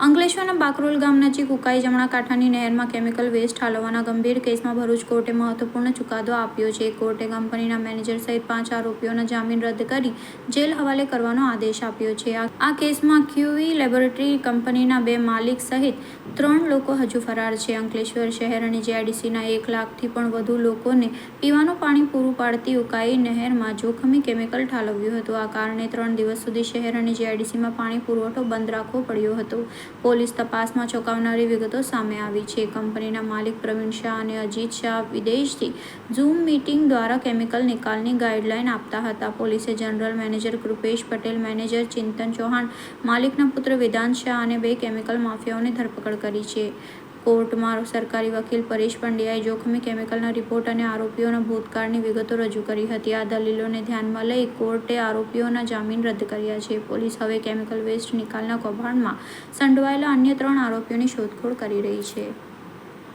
અંકલેશ્વરના બાકરોલ ગામ નજીક ઉકાઈ જમણા કાંઠાની નહેરમાં કેમિકલ વેસ્ટ ઠાલવવાના ગંભીર કેસમાં ભરૂચ કોર્ટે મહત્વપૂર્ણ ચુકાદો આપ્યો છે. કોર્ટે કંપનીના મેનેજર સહિત 5 આરોપીઓના જામીન રદ કરી જેલ હવાલે કરવાનો આદેશ આપ્યો છે. આ કેસમાં ક્યુવી લેબોરેટરી કંપનીના 2 માલિક સહિત 3 લોકો હજુ ફરાર છે. અંકલેશ્વર શહેર અને જીઆઈડીસીના 1 લાખથી પણ વધુ લોકોને પીવાનું પાણી પૂરું પાડતી ઉકાઈ નહેરમાં જોખમી કેમિકલ ઠાલવ્યું હતું. આ કારણે 3 દિવસ સુધી શહેર અને જીઆઈડીસીમાં પાણી પુરવઠો બંધ રાખવો પડ્યો હતો. પોલીસ તપાસમાં ચોંકાવનારી વિગતો સામે આવી છે. કંપનીના માલિક પ્રવીણ શાહ અને અજીત શાહ વિદેશથી ઝૂમ મીટિંગ દ્વારા કેમિકલ નિકાલની ગાઈડલાઈન આપતા હતા. પોલીસે general manager Krupesh Patel, manager Chintan Chauhan, માલિકના પુત્ર વેદાંત શાહ અને 2 કેમિકલ માફિયાઓની ધરપકડ કરી છે. કોર્ટમાં સરકારી વકીલ પરેશ પંડ્યાએ જોખમી કેમિકલના રિપોર્ટ અને આરોપીઓના ભૂતકાળની વિગતો રજૂ કરી હતી. આ દલીલોને ધ્યાનમાં લઈ કોર્ટે આરોપીઓના જામીન રદ કર્યા છે. પોલીસ હવે કેમિકલ વેસ્ટ નિકાલના કૌભાંડમાં સંડોવાયેલા અન્ય 3 આરોપીઓની શોધખોળ કરી રહી છે.